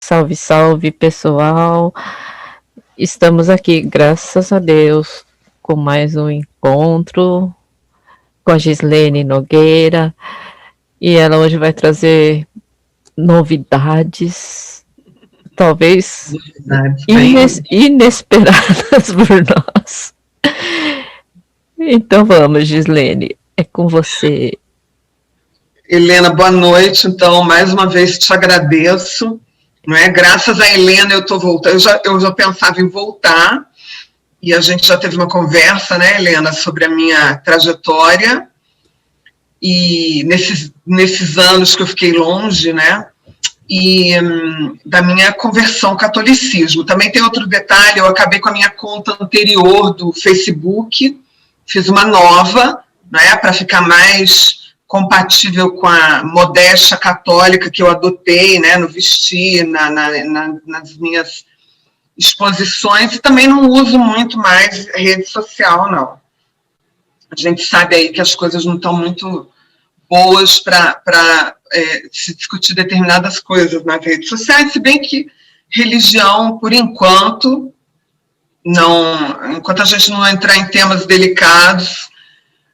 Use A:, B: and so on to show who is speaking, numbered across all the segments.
A: Salve, salve, pessoal. Estamos aqui, graças a Deus, com mais um encontro com a Gislene Nogueira. E ela hoje vai trazer novidades, talvez inesperadas por nós. Então vamos, Gislene, é com você.
B: Helena, boa noite. Então, mais uma vez te agradeço. Não é? Graças a Helena eu estou voltando. Eu já pensava em voltar, e a gente já teve uma conversa, né, Helena, sobre a minha trajetória, e nesses anos que eu fiquei longe, né, e da minha conversão ao catolicismo. Também tem outro detalhe, eu acabei com a minha conta anterior do Facebook, fiz uma nova, né, para ficar mais compatível com a modéstia católica que eu adotei, né, no vestir, nas minhas exposições, e também não uso muito mais rede social, não. A gente sabe aí que as coisas não estão muito boas para se discutir determinadas coisas nas redes sociais, se bem que religião, por enquanto, enquanto a gente não entrar em temas delicados,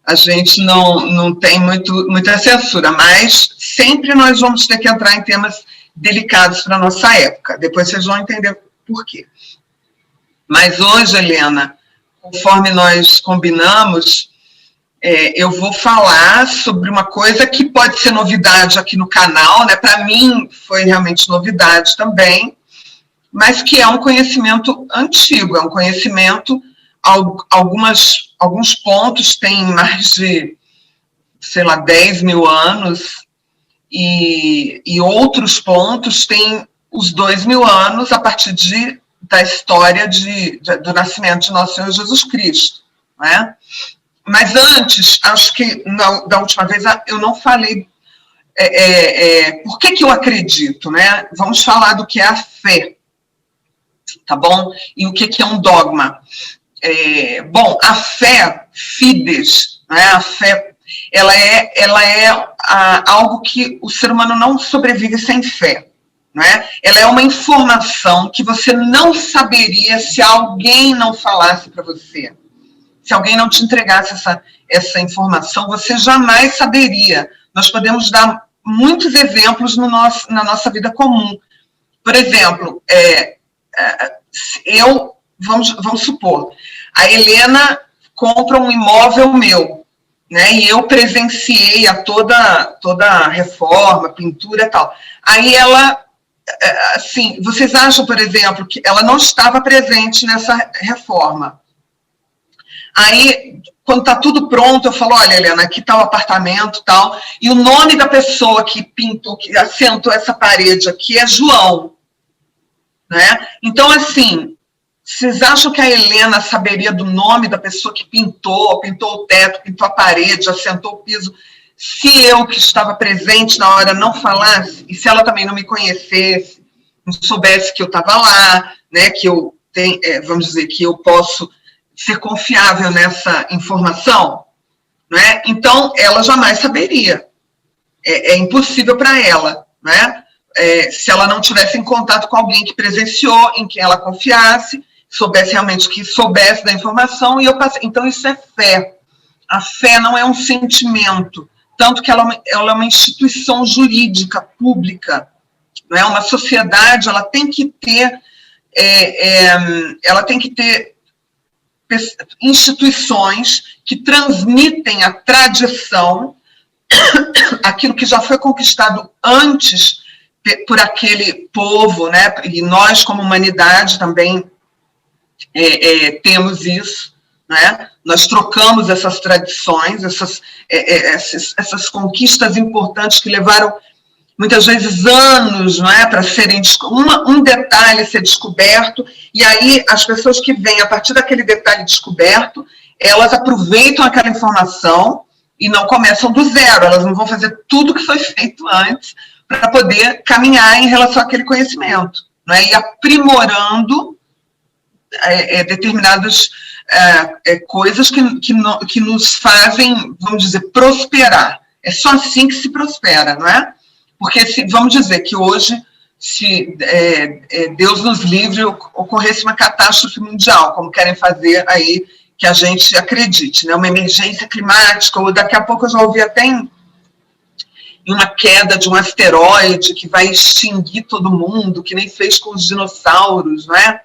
B: a gente não tem muita censura, mas sempre nós vamos ter que entrar em temas delicados para a nossa época. Depois vocês vão entender por quê. Mas hoje, Helena, conforme nós combinamos, eu vou falar sobre uma coisa que pode ser novidade aqui no canal, né? Para mim foi realmente novidade também, mas que é um conhecimento antigo, é um conhecimento, alguns pontos têm mais de, sei lá, 10 mil anos, e outros pontos têm os 2 mil anos a partir da história do nascimento de nosso Senhor Jesus Cristo, né? Mas antes, acho que da última vez eu não falei por que eu acredito, né? Vamos falar do que é a fé, tá bom? E o que é um dogma. Bom, a fé, fides, né? A fé, ela é algo que o ser humano não sobrevive sem fé, né? Ela é uma informação que você não saberia se alguém não falasse para você. Se alguém não te entregasse essa informação, você jamais saberia. Nós podemos dar muitos exemplos na nossa vida comum. Por exemplo, vamos supor, a Helena compra um imóvel meu, né, e eu presenciei toda a reforma, pintura e tal. Aí ela, assim, vocês acham, por exemplo, que ela não estava presente nessa reforma. Aí, quando está tudo pronto, eu falo, olha, Helena, aqui está o apartamento e tal, e o nome da pessoa que pintou, que assentou essa parede aqui é João, né? Então, assim, vocês acham que a Helena saberia do nome da pessoa que pintou o teto, pintou a parede, assentou o piso, se eu que estava presente na hora não falasse, e se ela também não me conhecesse, não soubesse que eu estava lá, né, que eu tenho, vamos dizer, que eu posso ser confiável nessa informação, né? Então, ela jamais saberia. É impossível para ela, né? Se ela não tivesse em contato com alguém que presenciou, em quem ela confiasse, soubesse realmente que soubesse da informação, e eu passei. Então, isso é fé. A fé não é um sentimento, tanto que ela é uma instituição jurídica, pública, não é? Uma sociedade, ela tem que ter instituições que transmitem a tradição, aquilo que já foi conquistado antes por aquele povo, né? E nós, como humanidade, também temos isso, né? Nós trocamos essas tradições, essas conquistas importantes que levaram muitas vezes anos, não é, para serem um detalhe ser descoberto, e aí as pessoas que vêm a partir daquele detalhe descoberto, elas aproveitam aquela informação e não começam do zero, elas não vão fazer tudo que foi feito antes para poder caminhar em relação àquele conhecimento, não é, e aprimorando determinadas coisas que nos fazem, vamos dizer, prosperar. É só assim que se prospera, não é? Porque, vamos dizer que hoje se Deus nos livre, ocorresse uma catástrofe mundial, como querem fazer aí que a gente acredite, né? Uma emergência climática, ou daqui a pouco eu já ouvi até em uma queda de um asteroide que vai extinguir todo mundo, que nem fez com os dinossauros, né?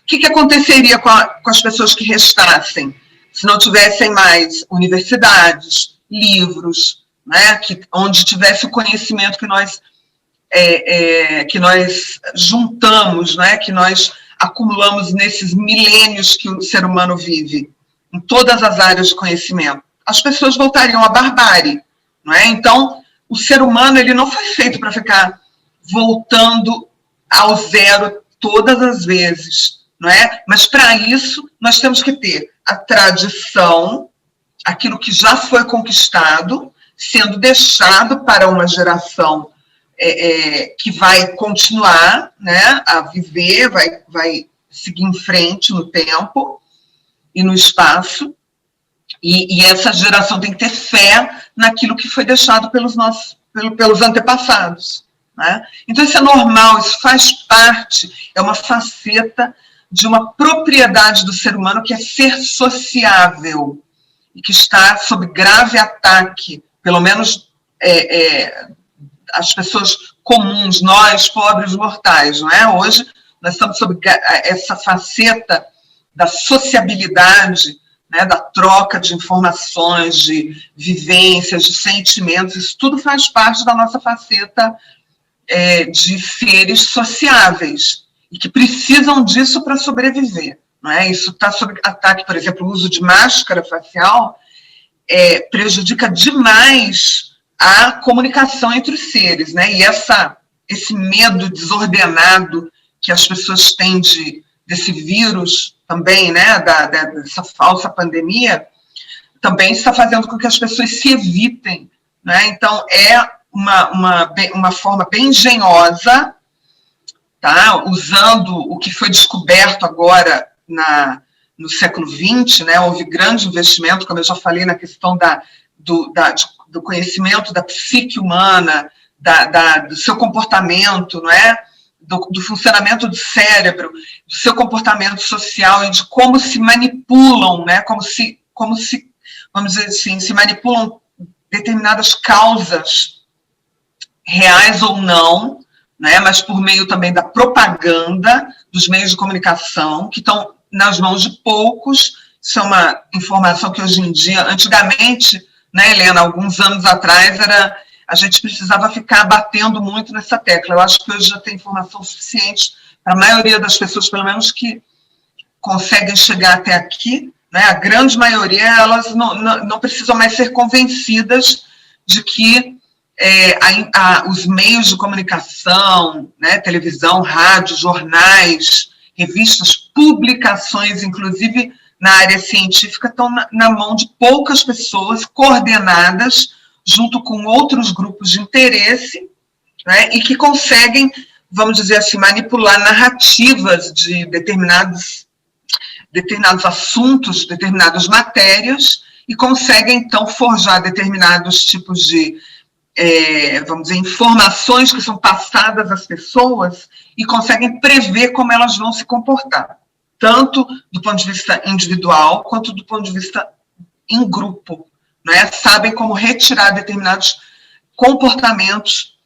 B: O que aconteceria com as pessoas que restassem, se não tivessem mais universidades, livros, né? Onde tivesse o conhecimento que nós juntamos, né? Que nós acumulamos nesses milênios que o ser humano vive, em todas as áreas de conhecimento? As pessoas voltariam à barbárie, não é? Então, o ser humano ele não foi feito para ficar voltando ao zero todas as vezes, não é? Mas, para isso, nós temos que ter a tradição, aquilo que já foi conquistado, sendo deixado para uma geração que vai continuar, né, a viver, vai seguir em frente no tempo e no espaço, e essa geração tem que ter fé naquilo que foi deixado pelos antepassados, né? Então, isso é normal, isso faz parte, é uma faceta de uma propriedade do ser humano que é ser sociável e que está sob grave ataque, pelo menos as pessoas comuns, nós, pobres mortais, não é? Hoje, nós estamos sob essa faceta da sociabilidade, né, da troca de informações, de vivências, de sentimentos, isso tudo faz parte da nossa faceta de seres sociáveis, e que precisam disso para sobreviver, não é? Isso está sob ataque, por exemplo, o uso de máscara facial prejudica demais a comunicação entre os seres, né? E esse medo desordenado que as pessoas têm desse vírus também, né? Dessa falsa pandemia, também está fazendo com que as pessoas se evitem, né? Então, uma forma bem engenhosa, tá? Usando o que foi descoberto agora no século XX, né? Houve grande investimento, como eu já falei, na questão do conhecimento da psique humana, do seu comportamento, não é? Do funcionamento do cérebro, do seu comportamento social e de como se manipulam, né? Como se, vamos dizer assim, se manipulam determinadas causas, reais ou não, né? Mas por meio também da propaganda, dos meios de comunicação, que estão nas mãos de poucos. Isso é uma informação que hoje em dia, antigamente, né, Helena, alguns anos atrás, a gente precisava ficar batendo muito nessa tecla. Eu acho que hoje já tem informação suficiente para a maioria das pessoas, pelo menos que conseguem chegar até aqui, né? A grande maioria, elas não precisam mais ser convencidas de que os meios de comunicação, né, televisão, rádio, jornais, revistas, publicações, inclusive na área científica, estão na mão de poucas pessoas coordenadas junto com outros grupos de interesse, né, e que conseguem, vamos dizer assim, manipular narrativas de determinados assuntos, determinadas matérias, e conseguem, então, forjar determinados tipos de, vamos dizer, informações que são passadas às pessoas e conseguem prever como elas vão se comportar, tanto do ponto de vista individual quanto do ponto de vista em grupo, né? Sabem como retirar determinados comportamentos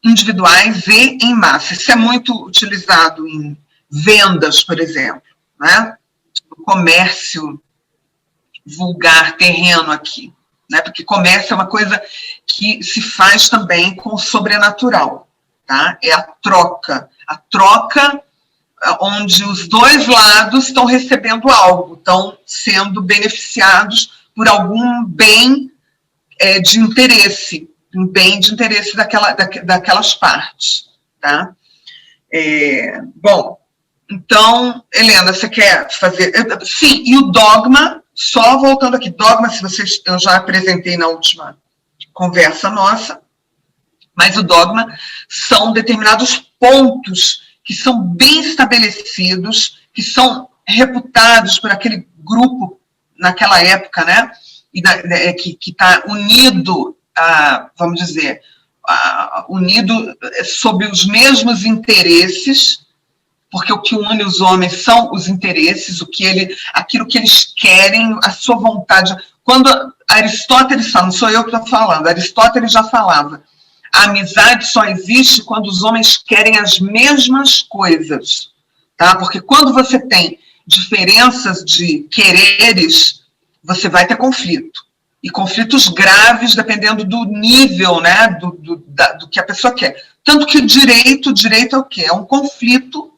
B: individuais e em massa. Isso é muito utilizado em vendas, por exemplo, né? No comércio vulgar, terreno aqui, né? Porque comércio é uma coisa que se faz também com o sobrenatural, tá? É a troca onde os dois lados estão recebendo algo, estão sendo beneficiados por algum bem de interesse, um bem de interesse daquelas partes, tá? Bom, então, Helena, você quer fazer... Sim, e o dogma, só voltando aqui, dogma, eu já apresentei na última conversa nossa, mas o dogma são determinados pontos que são bem estabelecidos, que são reputados por aquele grupo naquela época, né? E que está unido a, vamos dizer, unido sob os mesmos interesses, porque o que une os homens são os interesses, aquilo que eles querem, a sua vontade. Quando Aristóteles fala, não sou eu que estou falando, Aristóteles já falava, a amizade só existe quando os homens querem as mesmas coisas, tá? Porque quando você tem diferenças de quereres, você vai ter conflito. E conflitos graves, dependendo do nível, né, do que a pessoa quer. Tanto que o direito é o quê? É um conflito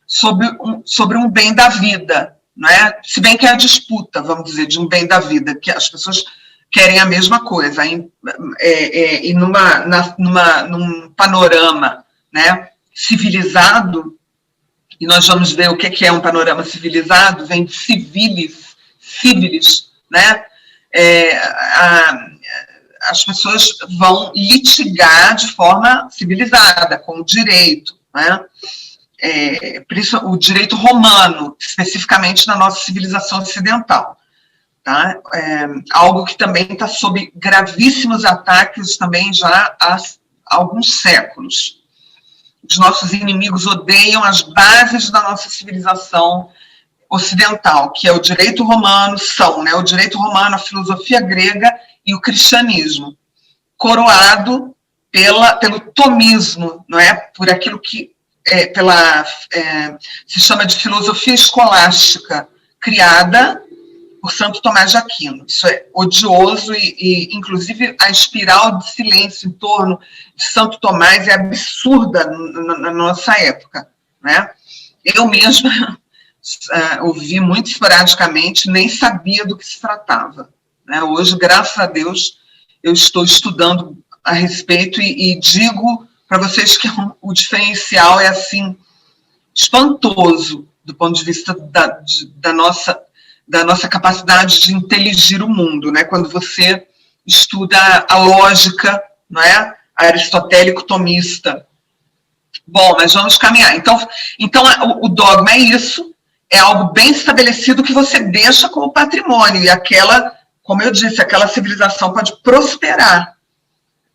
B: sobre um bem da vida, não é? Se bem que é a disputa, vamos dizer, de um bem da vida, que as pessoas querem a mesma coisa. E num panorama, né, civilizado, e nós vamos ver o que é um panorama civilizado, vem de civilis, né? As pessoas vão litigar de forma civilizada, com o direito, né? Por isso, o direito romano, especificamente na nossa civilização ocidental. Tá? Algo que também está sob gravíssimos ataques também já há alguns séculos. Os nossos inimigos odeiam as bases da nossa civilização ocidental, que é o direito romano, né, o direito romano, a filosofia grega e o cristianismo, coroado pelo tomismo, não é? Por aquilo que se chama de filosofia escolástica, criada por Santo Tomás de Aquino. Isso é odioso e inclusive, a espiral de silêncio em torno de Santo Tomás é absurda na nossa época, né? Eu mesma ouvi muito esporadicamente, nem sabia do que se tratava, né? Hoje, graças a Deus, eu estou estudando a respeito e digo para vocês que o diferencial é, assim, espantoso do ponto de vista da nossa capacidade de inteligir o mundo, né? Quando você estuda a lógica, não é? Aristotélico-tomista. Bom, mas vamos caminhar. Então o dogma é isso, é algo bem estabelecido que você deixa como patrimônio, e como eu disse, aquela civilização pode prosperar,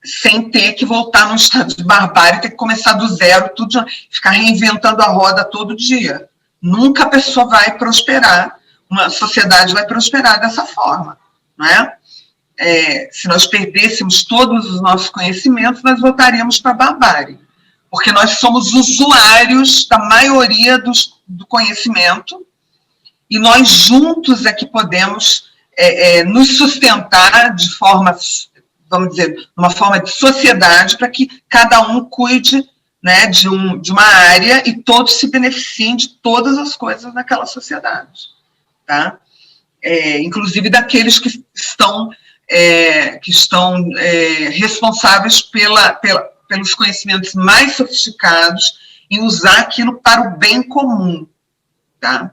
B: sem ter que voltar num estado de barbárie, ter que começar do zero, tudo, ficar reinventando a roda todo dia. Nunca a pessoa vai prosperar, uma sociedade vai prosperar dessa forma, não é? Se nós perdêssemos todos os nossos conhecimentos, nós voltaríamos para a barbárie, porque nós somos usuários da maioria do conhecimento, e nós juntos é que podemos nos sustentar de forma, vamos dizer, uma forma de sociedade, para que cada um cuide, né, de uma área e todos se beneficiem de todas as coisas naquela sociedade, tá? Inclusive daqueles que estão responsáveis pelos conhecimentos mais sofisticados e usar aquilo para o bem comum, tá?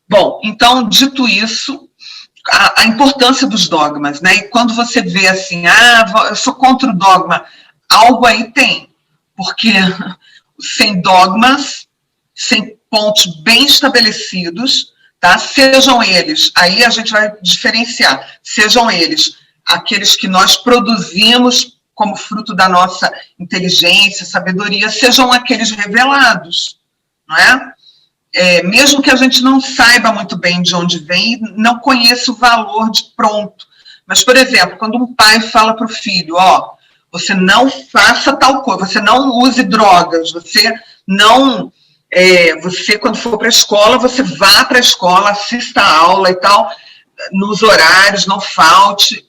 B: Bom, então, dito isso, a importância dos dogmas, né? E quando você vê assim, eu sou contra o dogma, algo aí tem, porque sem dogmas, sem pontos bem estabelecidos, tá? Sejam eles, aí a gente vai diferenciar, sejam eles aqueles que nós produzimos como fruto da nossa inteligência, sabedoria, sejam aqueles revelados, não é? Mesmo que a gente não saiba muito bem de onde vem, não conheça o valor de pronto. Mas, por exemplo, quando um pai fala para o filho, você não faça tal coisa, você não use drogas, você quando for para a escola, você vá para a escola, assista a aula e tal, nos horários, não falte.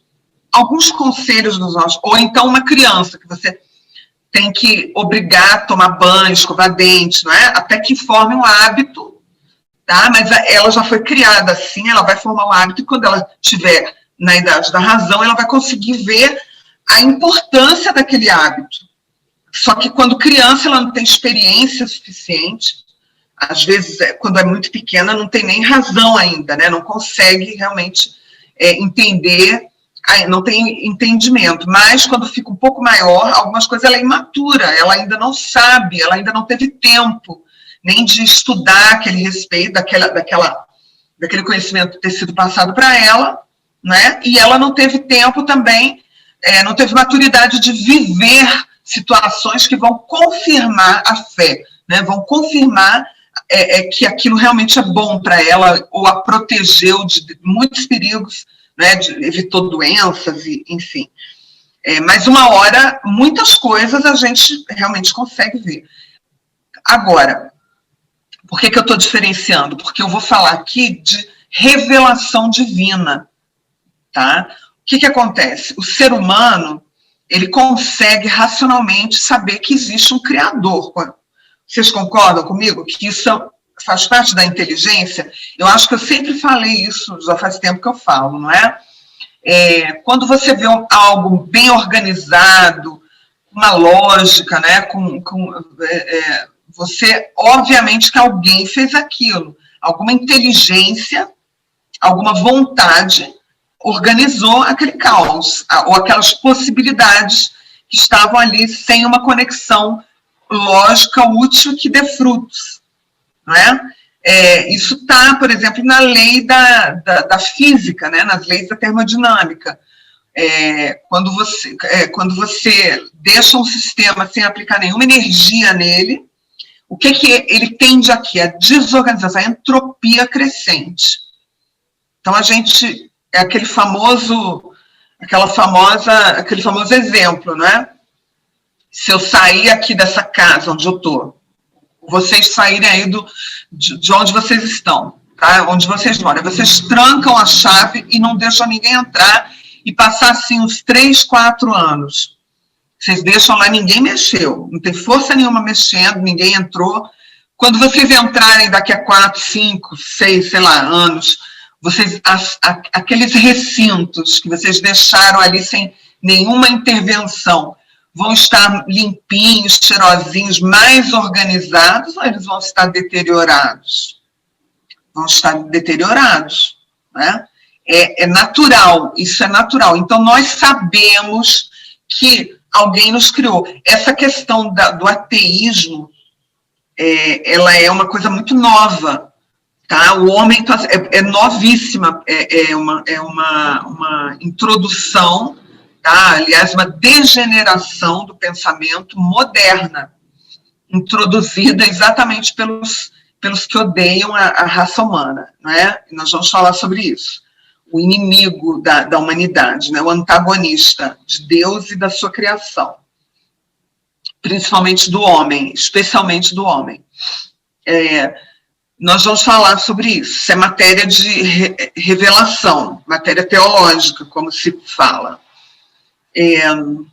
B: Alguns conselhos dos nossos, ou então uma criança que você tem que obrigar a tomar banho, escovar dente, não é? Até que forme um hábito, tá? Mas ela já foi criada assim, ela vai formar um hábito, e quando ela estiver na idade da razão, ela vai conseguir ver a importância daquele hábito. Só que quando criança, ela não tem experiência suficiente, às vezes, quando é muito pequena, não tem nem razão ainda, né? Não consegue realmente entender, não tem entendimento, mas quando fica um pouco maior, algumas coisas ela é imatura, ela ainda não sabe, ela ainda não teve tempo nem de estudar aquele respeito, daquele conhecimento ter sido passado para ela, né? E ela não teve tempo também não teve maturidade de viver situações que vão confirmar a fé, né? Vão confirmar que aquilo realmente é bom para ela, ou a protegeu de muitos perigos, né? Evitou doenças, enfim. Mas uma hora, muitas coisas a gente realmente consegue ver. Agora, por que eu estou diferenciando? Porque eu vou falar aqui de revelação divina, tá? O que acontece? O ser humano, ele consegue racionalmente saber que existe um Criador. Vocês concordam comigo que isso faz parte da inteligência? Eu acho que eu sempre falei isso, já faz tempo que eu falo, não é? Quando você vê algo bem organizado, uma lógica, né? Você, obviamente, que alguém fez aquilo, alguma inteligência, alguma vontade organizou aquele caos, ou aquelas possibilidades que estavam ali sem uma conexão lógica útil que dê frutos, não é? Isso está, por exemplo, na lei da física, né? Nas leis da termodinâmica. Quando você deixa um sistema sem aplicar nenhuma energia nele, o que ele tende aqui? A desorganização, a entropia crescente. Então, aquele famoso exemplo, né? Se eu sair aqui dessa casa onde eu estou, vocês saírem aí de onde vocês estão, tá? Onde vocês moram, vocês trancam a chave e não deixam ninguém entrar e passar assim uns 3, 4 anos. Vocês deixam lá, ninguém mexeu, não tem força nenhuma mexendo, ninguém entrou. Quando vocês entrarem daqui a 4, 5, 6, sei lá, anos, aqueles recintos que vocês deixaram ali sem nenhuma intervenção vão estar limpinhos, cheirosinhos, mais organizados, ou eles vão estar deteriorados? Vão estar deteriorados, né? É natural, isso é natural. Então, nós sabemos que alguém nos criou. Essa questão do ateísmo, ela é uma coisa muito nova, tá? O homem é novíssima, é uma introdução, tá? Aliás, uma degeneração do pensamento moderna, introduzida exatamente pelos que odeiam a raça humana, não é? E nós vamos falar sobre isso. O inimigo da humanidade, né? O antagonista de Deus e da sua criação, principalmente do homem, especialmente do homem. Nós vamos falar sobre isso. Isso é matéria de revelação, matéria teológica, como se fala. Deixa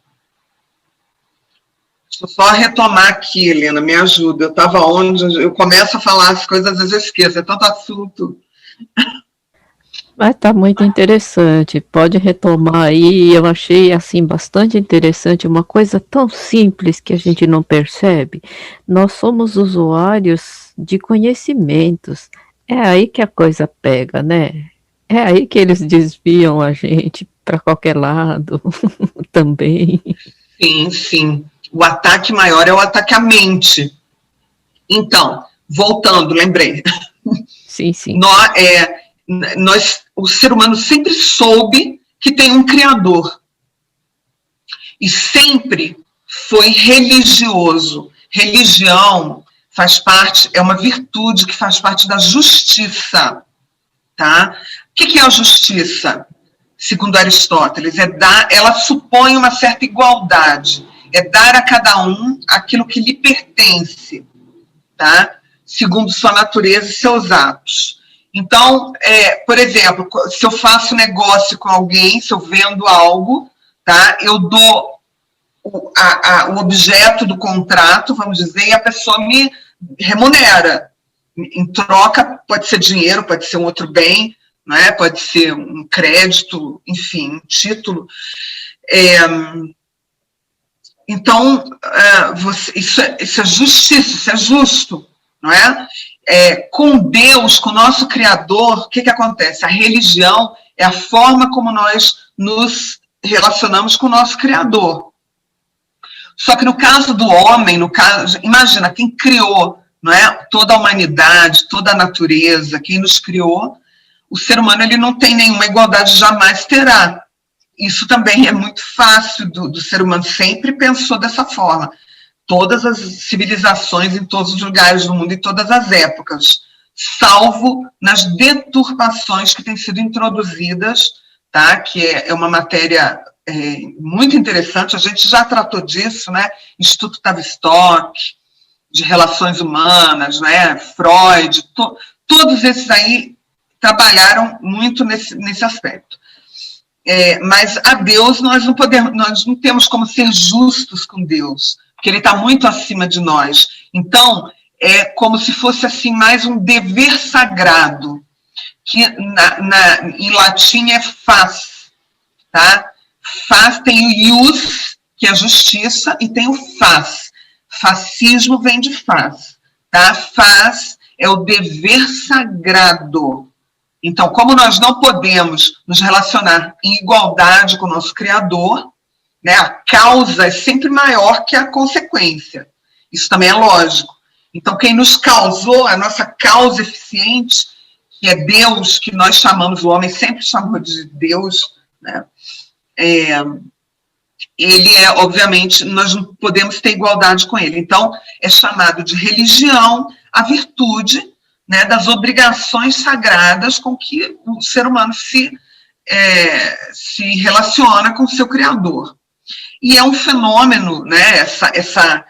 B: eu só retomar aqui, Helena, me ajuda. Eu estava onde eu começo a falar as coisas, às vezes eu esqueço, é tanto assunto.
A: Mas tá muito interessante, pode retomar aí. Eu achei assim bastante interessante, uma coisa tão simples que a gente não percebe. Nós somos usuários de conhecimentos, é aí que a coisa pega, né? É aí que eles desviam a gente para qualquer lado também.
B: Sim, sim. O ataque maior é o ataque à mente. Então, voltando, lembrei.
A: Sim, sim.
B: O ser humano sempre soube que tem um Criador. E sempre foi religioso. Religião é uma virtude que faz parte da justiça. Tá? O que é a justiça? Segundo Aristóteles, ela supõe uma certa igualdade. É dar a cada um aquilo que lhe pertence, tá? Segundo sua natureza e seus atos. Então, por exemplo, se eu faço negócio com alguém, se eu vendo algo, tá? Eu dou o objeto do contrato, vamos dizer, e a pessoa me remunera. Em troca, pode ser dinheiro, pode ser um outro bem, né? Pode ser um crédito, enfim, um título. Então, isso é justiça, isso é justo, não é? Com Deus, com o nosso Criador, o que acontece? A religião é a forma como nós nos relacionamos com o nosso Criador. Só que no caso do homem, imagina, quem criou, não é? Toda a humanidade, toda a natureza, quem nos criou, o ser humano ele não tem nenhuma igualdade, jamais terá. isso também é muito fácil do ser humano, sempre pensou dessa forma. Todas as civilizações em todos os lugares do mundo, em todas as épocas, salvo nas deturpações que têm sido introduzidas, tá? Que é uma matéria muito interessante, a gente já tratou disso, né? Instituto Tavistock, de relações humanas, né? Freud, todos esses aí trabalharam muito nesse aspecto. Mas a Deus nós não temos como ser justos com Deus, porque ele está muito acima de nós. Então, é como se fosse assim mais um dever sagrado, que em latim é faz, tá? Faz tem o ius, que é justiça, e tem o faz. Fascismo vem de faz, tá? Faz é o dever sagrado. Então, como nós não podemos nos relacionar em igualdade com o nosso Criador, né, a causa é sempre maior que a consequência. Isso também é lógico. Então, quem nos causou, a nossa causa eficiente, que é Deus, que nós chamamos, o homem sempre chamou de Deus, né, ele obviamente, nós não podemos ter igualdade com ele. Então, é chamado de religião a virtude, né, das obrigações sagradas com que o ser humano se relaciona com o seu Criador. E é um fenômeno, né, essa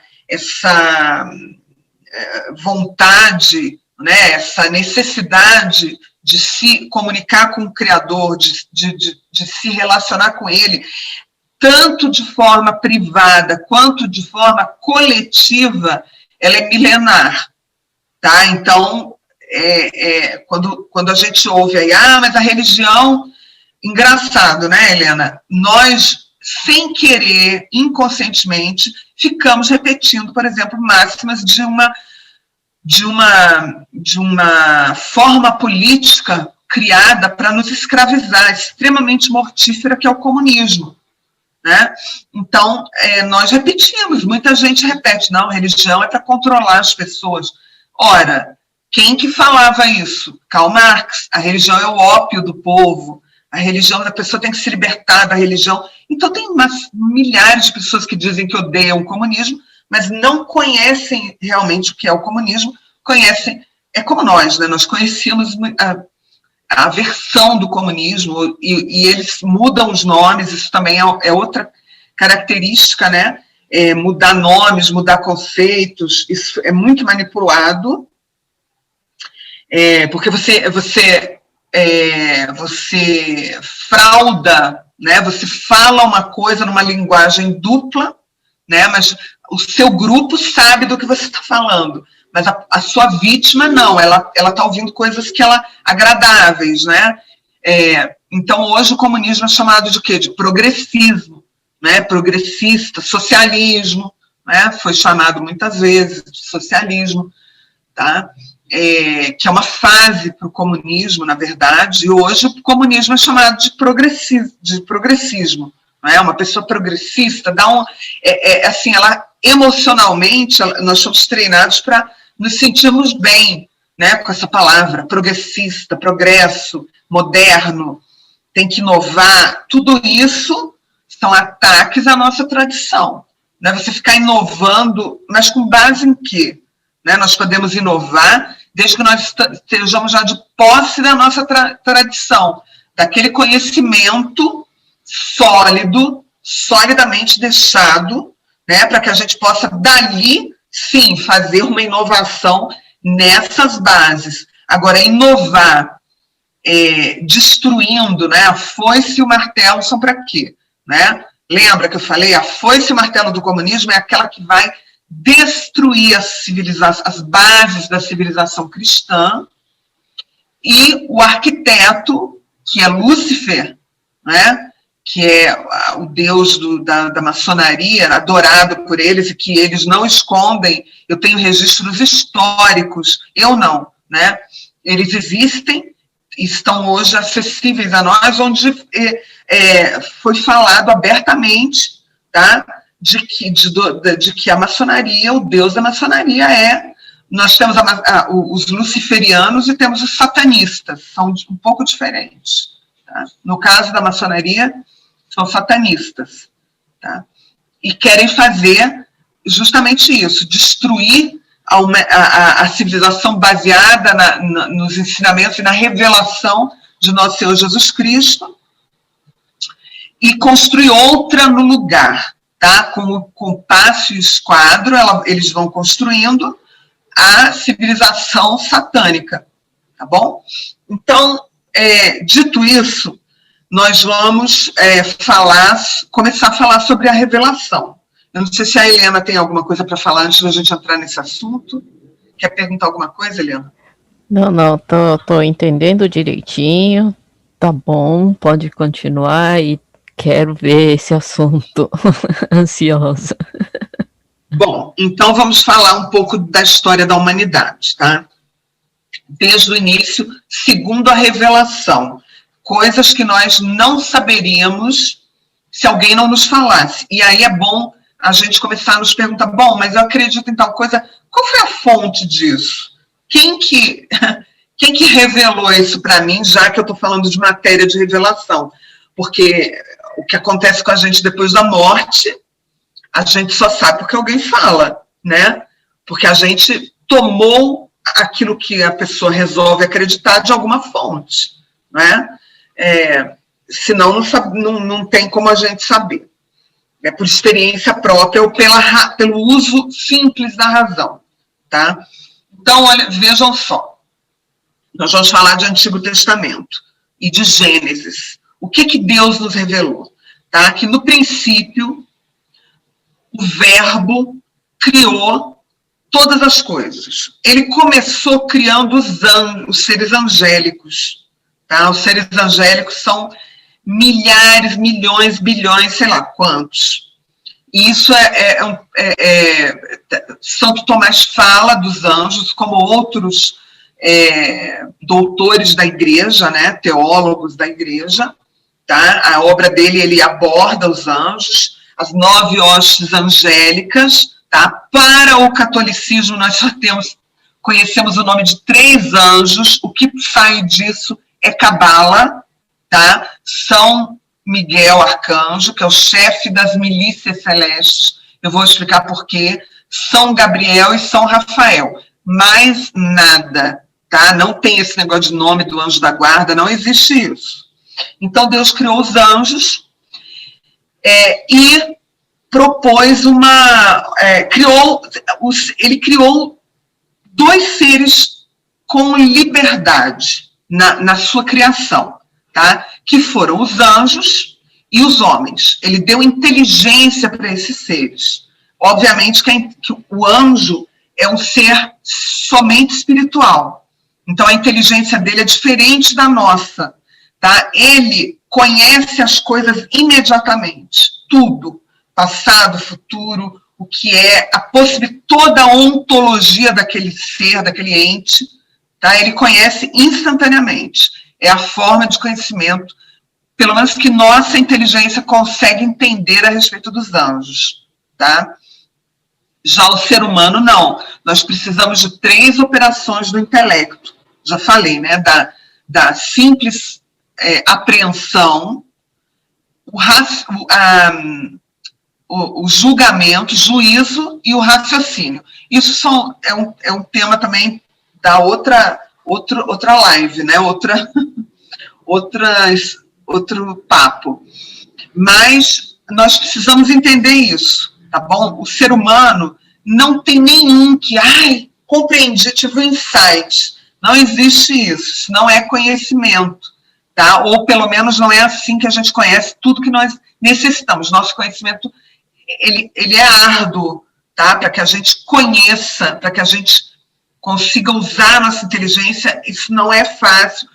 B: vontade, né, essa necessidade de se comunicar com o Criador, de se relacionar com ele, tanto de forma privada quanto de forma coletiva, ela é milenar. Tá? Então, quando a gente ouve aí, mas a religião, engraçado, né, Helena? Nós, sem querer, inconscientemente, ficamos repetindo, por exemplo, máximas de uma forma política criada para nos escravizar, extremamente mortífera, que é o comunismo. Né? Então, nós repetimos, muita gente repete, não, a religião é para controlar as pessoas. Ora, quem que falava isso? Karl Marx, a religião é o ópio do povo, a religião, a pessoa tem que se libertar da religião. Então, tem milhares de pessoas que dizem que odeiam o comunismo, mas não conhecem realmente o que é o comunismo, conhecem, é como nós, né? Nós conhecíamos a versão do comunismo e eles mudam os nomes, isso também é outra característica, né? Mudar nomes, mudar conceitos, isso é muito manipulado, porque você frauda, né? Você fala uma coisa numa linguagem dupla, né? Mas o seu grupo sabe do que você está falando, mas a sua vítima não, ela está ouvindo coisas que agradáveis, né? Então, hoje o comunismo é chamado de quê? De progressismo, né? Progressista, socialismo, né? Foi chamado muitas vezes de socialismo, tá? Que é uma fase para o comunismo, na verdade, e hoje o comunismo é chamado de progressismo. Né? Uma pessoa progressista assim, ela emocionalmente, nós somos treinados para nos sentirmos bem, né, com essa palavra, progressista, progresso, moderno, tem que inovar, tudo isso são ataques à nossa tradição. Né? Você ficar inovando, mas com base em quê? Né? Nós podemos inovar desde que nós estejamos já de posse da nossa tradição, daquele conhecimento sólido, solidamente deixado, né, para que a gente possa, dali, sim, fazer uma inovação nessas bases. Agora, inovar destruindo, né, a foice e o martelo são para quê? Né? Lembra que eu falei, a foice e o martelo do comunismo é aquela que vai destruir as bases da civilização cristã, e o arquiteto, que é Lúcifer, né, que é o deus da maçonaria, adorado por eles, e que eles não escondem. Eu tenho registros históricos, eu não, né? Eles existem, estão hoje acessíveis a nós, onde foi falado abertamente, tá? De que a maçonaria, o deus da maçonaria nós temos os luciferianos e temos os satanistas, são um pouco diferentes. Tá? No caso da maçonaria, são satanistas, tá? E querem fazer justamente isso, destruir a civilização baseada nos ensinamentos e na revelação de nosso Senhor Jesus Cristo e construir outra no lugar, tá? Com passo e esquadro, eles vão construindo a civilização satânica, tá bom? Então, dito isso, nós vamos começar a falar sobre a revelação. Eu não sei se a Helena tem alguma coisa para falar antes da gente entrar nesse assunto. Quer perguntar alguma coisa, Helena?
A: Não, tô entendendo direitinho. Tá bom, pode continuar e quero ver esse assunto. Ansiosa.
B: Bom, então vamos falar um pouco da história da humanidade, tá? Desde o início, segundo a revelação. Coisas que nós não saberíamos se alguém não nos falasse. E aí é bom a gente começar a nos perguntar, bom, mas eu acredito em tal coisa, qual foi a fonte disso? Quem que revelou isso para mim, já que eu estou falando de matéria de revelação? Porque o que acontece com a gente depois da morte, a gente só sabe porque alguém fala, né? Porque a gente tomou aquilo que a pessoa resolve acreditar de alguma fonte, né? Senão não tem como a gente saber. É por experiência própria ou pelo uso simples da razão, tá? Então, olha, vejam só. Nós vamos falar de Antigo Testamento e de Gênesis. O que Deus nos revelou? Tá? Que no princípio, o Verbo criou todas as coisas. Ele começou criando os seres angélicos. Tá? Os seres angélicos são milhares, milhões, bilhões, sei lá quantos. E isso Santo Tomás fala dos anjos, como outros doutores da igreja, né, teólogos da igreja. Tá? A obra dele, ele aborda os anjos, as 9 hostes angélicas. Tá? Para o catolicismo, nós só conhecemos o nome de 3 anjos. O que sai disso é Cabala, tá? São Miguel Arcanjo, que é o chefe das milícias celestes. Eu vou explicar por quê. São Gabriel e São Rafael. Mais nada, tá? Não tem esse negócio de nome do anjo da guarda, não existe isso. Então, Deus criou os anjos e propôs ele criou 2 seres com liberdade na sua criação, tá? Que foram os anjos e os homens. Ele deu inteligência para esses seres. Obviamente que o anjo é um ser somente espiritual. Então, a inteligência dele é diferente da nossa. Tá? Ele conhece as coisas imediatamente. Tudo. Passado, futuro, o que é toda a ontologia daquele ser, daquele ente. Tá? Ele conhece instantaneamente. É a forma de conhecimento, pelo menos que nossa inteligência consegue entender a respeito dos anjos. Tá? Já o ser humano, não. Nós precisamos de 3 operações do intelecto. Já falei, né? Da simples apreensão, o julgamento, juízo e o raciocínio. Isso é um tema também da outra live, né? Outro papo. Mas nós precisamos entender isso, tá bom? O ser humano não tem nenhum que, compreendi, tive um insight. Não existe isso não é conhecimento, tá? Ou pelo menos não é assim que a gente conhece tudo que nós necessitamos. Nosso conhecimento, ele é árduo, tá? Para que a gente conheça, para que a gente consiga usar a nossa inteligência, isso não é fácil.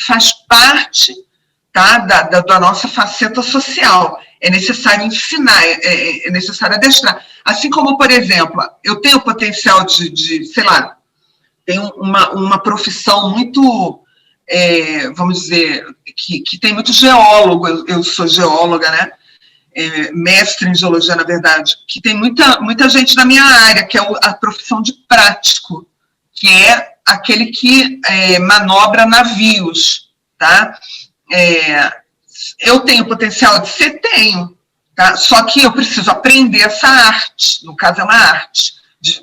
B: Faz parte, tá? da nossa faceta social. É necessário ensinar, é necessário adestrar. Assim como, por exemplo, eu tenho o potencial de sei lá, tenho uma profissão muito, vamos dizer, que tem muito geólogo, eu sou geóloga, né? Mestre em geologia, na verdade, que tem muita gente da minha área, que é a profissão de prático, que é aquele que manobra navios, tá? Eu tenho potencial de ser? Tenho. Tá? Só que eu preciso aprender essa arte. No caso, é uma arte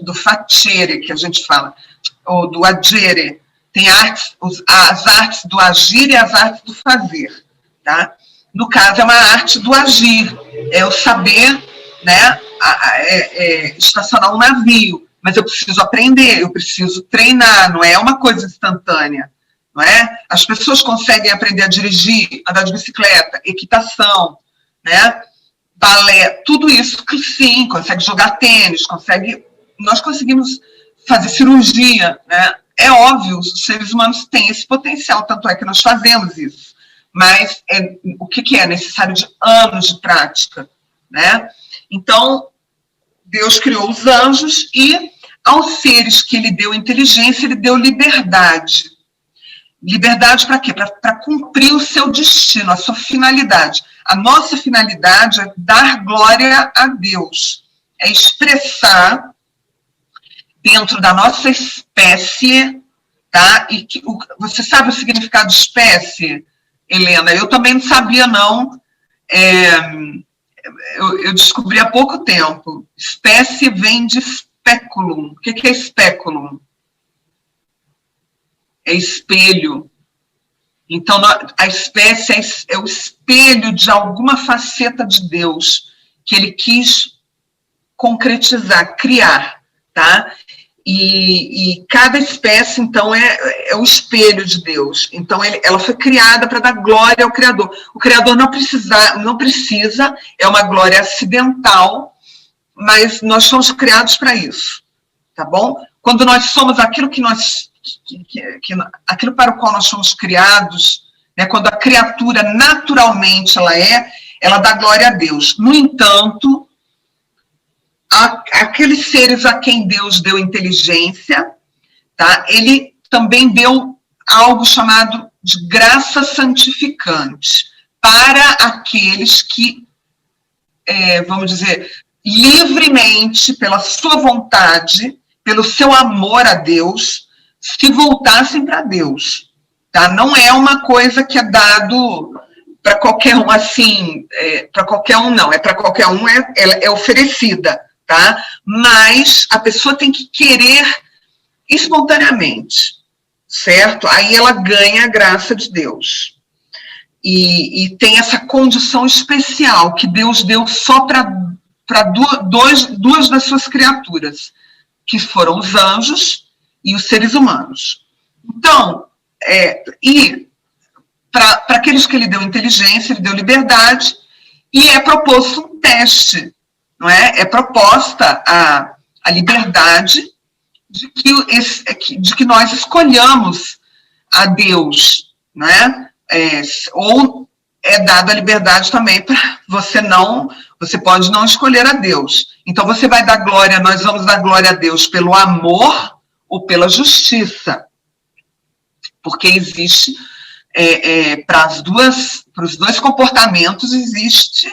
B: do facere, que a gente fala, ou do agere. Tem as artes do agir e as artes do fazer. Tá? No caso, é uma arte do agir. É o saber, né, estacionar um navio. Mas eu preciso aprender, eu preciso treinar, não é uma coisa instantânea. Não é? As pessoas conseguem aprender a dirigir, andar de bicicleta, equitação, né? Balé, tudo isso, sim, consegue jogar tênis, nós conseguimos fazer cirurgia, né? É óbvio, os seres humanos têm esse potencial, tanto é que nós fazemos isso. Mas o que é necessário de anos de prática, né? Então, Deus criou os anjos e aos seres que ele deu inteligência, ele deu liberdade. Liberdade para quê? Para cumprir o seu destino, a sua finalidade. A nossa finalidade é dar glória a Deus. É expressar dentro da nossa espécie, tá? E você sabe o significado de espécie, Helena? Eu também não sabia, não. Eu descobri há pouco tempo. Espécie vem de speculum. O que é speculum? É espelho. Então, a espécie é o espelho de alguma faceta de Deus que ele quis concretizar, criar, tá? E cada espécie, então, é o espelho de Deus. Então, ela foi criada para dar glória ao Criador. O Criador não precisa, é uma glória acidental, mas nós somos criados para isso, tá bom? Quando nós somos aquilo aquilo para o qual nós somos criados, né, quando a criatura naturalmente ela dá glória a Deus. No entanto, aqueles seres a quem Deus deu inteligência, tá, ele também deu algo chamado de graça santificante para aqueles que, vamos dizer, livremente, pela sua vontade, pelo seu amor a Deus, se voltassem para Deus, tá? Não é uma coisa que é dado para qualquer um assim, para qualquer um não, para qualquer um é oferecida, tá? Mas a pessoa tem que querer espontaneamente, certo? Aí ela ganha a graça de Deus. E tem essa condição especial que Deus deu só para duas das suas criaturas, que foram os anjos e os seres humanos. Então, para aqueles que ele deu inteligência, ele deu liberdade, e é proposto um teste, não é? É proposta a liberdade de que nós escolhamos a Deus, não é? Ou é dada a liberdade também para você pode não escolher a Deus. Então nós vamos dar glória a Deus pelo amor ou pela justiça, porque existe, para os dois comportamentos, existe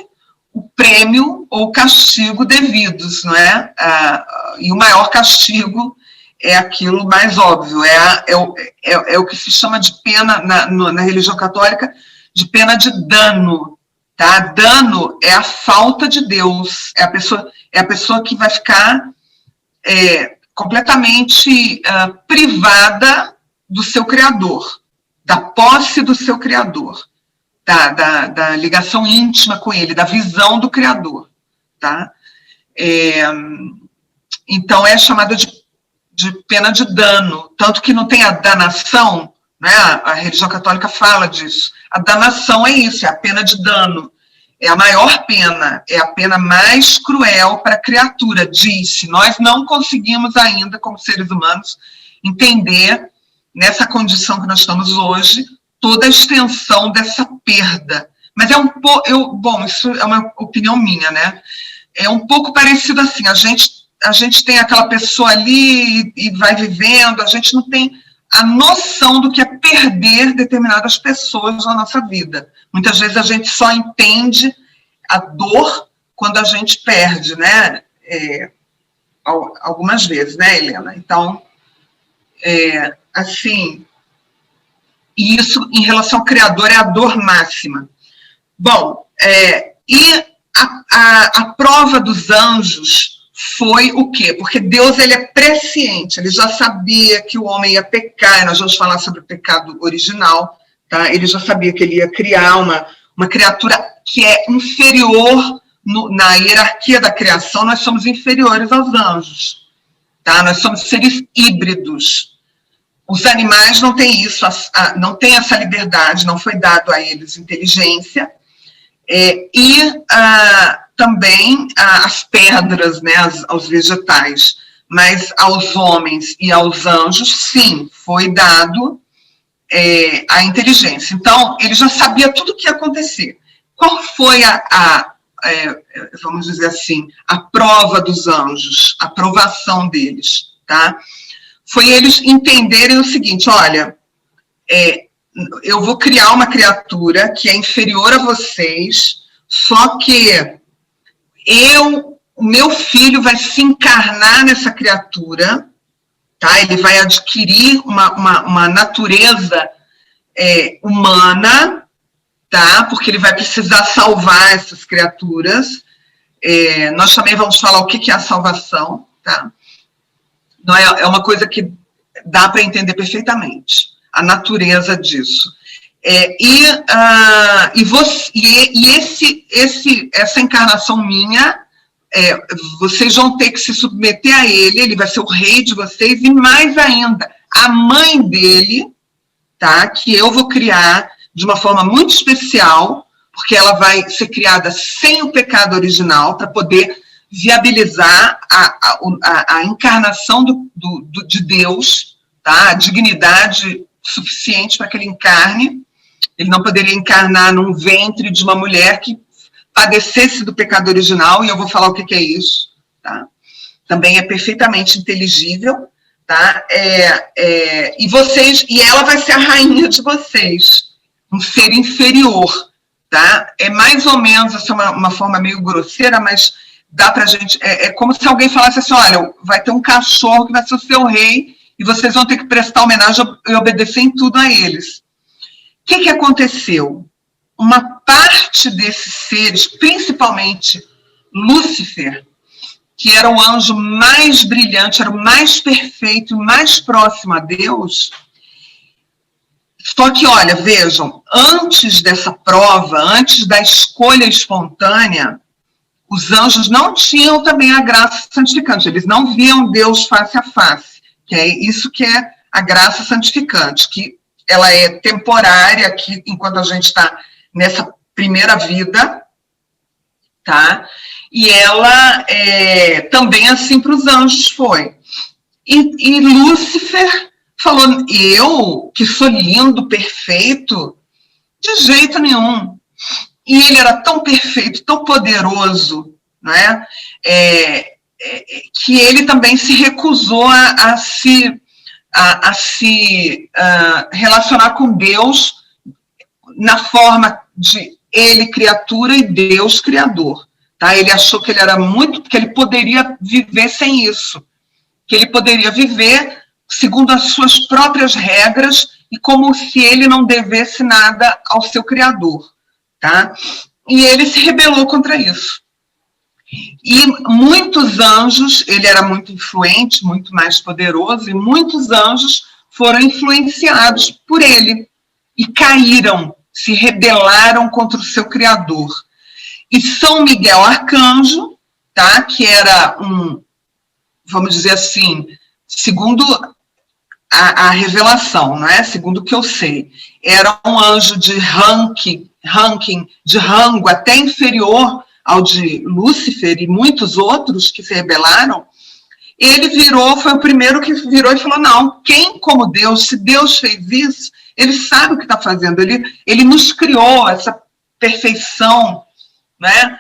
B: o prêmio ou o castigo devidos, não é? E o maior castigo é aquilo mais óbvio, é o que se chama de pena, na religião católica, de pena de dano, tá? Dano é a falta de Deus, é a pessoa que vai ficar completamente privada do seu Criador, da posse do seu Criador, da ligação íntima com ele, da visão do Criador, tá? Então é chamada de pena de dano, tanto que não tem a danação, né? A religião católica fala disso. A danação é isso, é a pena de dano. É a maior pena, é a pena mais cruel para a criatura, disse. Nós não conseguimos ainda, como seres humanos, entender, nessa condição que nós estamos hoje, toda a extensão dessa perda. Mas bom, isso é uma opinião minha, né? É um pouco parecido assim, a gente tem aquela pessoa ali e vai vivendo, a gente não tem a noção do que é perder determinadas pessoas na nossa vida. Muitas vezes a gente só entende a dor quando a gente perde, né? Algumas vezes, né, Helena? Então, assim, e isso em relação ao Criador é a dor máxima. Bom, e a prova dos anjos foi o quê? Porque Deus, ele é presciente, ele já sabia que o homem ia pecar, e nós vamos falar sobre o pecado original, tá? Ele já sabia que ele ia criar uma criatura que é inferior na hierarquia da criação. Nós somos inferiores aos anjos, tá? Nós somos seres híbridos. Os animais não têm isso, não têm essa liberdade, não foi dado a eles inteligência. Também as pedras, né, aos vegetais, mas aos homens e aos anjos, sim, foi dado a inteligência. Então, ele já sabia tudo o que ia acontecer. Qual foi vamos dizer assim, a prova dos anjos, a aprovação deles, tá? Foi eles entenderem o seguinte: olha, eu vou criar uma criatura que é inferior a vocês, só que o meu filho vai se encarnar nessa criatura, tá? Ele vai adquirir uma natureza humana, tá? Porque ele vai precisar salvar essas criaturas. Nós também vamos falar o que é a salvação, tá? Não é uma coisa que dá para entender perfeitamente a natureza disso. Essa encarnação minha, vocês vão ter que se submeter a ele vai ser o rei de vocês, e mais ainda, a mãe dele, tá? Que eu vou criar de uma forma muito especial, porque ela vai ser criada sem o pecado original, para poder viabilizar a encarnação de Deus, tá? A dignidade suficiente para que ele encarne. Ele não poderia encarnar num ventre de uma mulher que padecesse do pecado original, e eu vou falar o que é isso, tá? Também é perfeitamente inteligível, tá? E ela vai ser a rainha de vocês, um ser inferior, tá? É mais ou menos, essa é uma forma meio grosseira, mas dá pra gente, como se alguém falasse assim: olha, vai ter um cachorro que vai ser o seu rei, e vocês vão ter que prestar homenagem e obedecer em tudo a eles. O que aconteceu? Uma parte desses seres, principalmente Lúcifer, que era o anjo mais brilhante, era o mais perfeito, mais próximo a Deus. Só que, olha, vejam, antes dessa prova, antes da escolha espontânea, os anjos não tinham também a graça santificante, eles não viam Deus face a face, que é isso que é a graça santificante, que ela é temporária aqui, enquanto a gente está nessa primeira vida, tá? E ela também assim para os anjos foi. E Lúcifer falou: eu, que sou lindo, perfeito, de jeito nenhum. E ele era tão perfeito, tão poderoso, né? Que ele também se recusou a se relacionar com Deus na forma de ele criatura e Deus criador, tá? Ele achou que ele era que ele poderia viver sem isso, que ele poderia viver segundo as suas próprias regras e como se ele não devesse nada ao seu criador, tá? E ele se rebelou contra isso. E muitos anjos, ele era muito influente, muito mais poderoso, e muitos anjos foram influenciados por ele e caíram, se rebelaram contra o seu criador. E São Miguel Arcanjo, tá, que era vamos dizer assim, segundo a revelação, não é? Segundo o que eu sei, era um anjo de ranking, de rango até inferior ao de Lúcifer e muitos outros que se rebelaram. Ele foi o primeiro que virou e falou: não, quem como Deus, se Deus fez isso, ele sabe o que está fazendo, ele nos criou essa perfeição, né,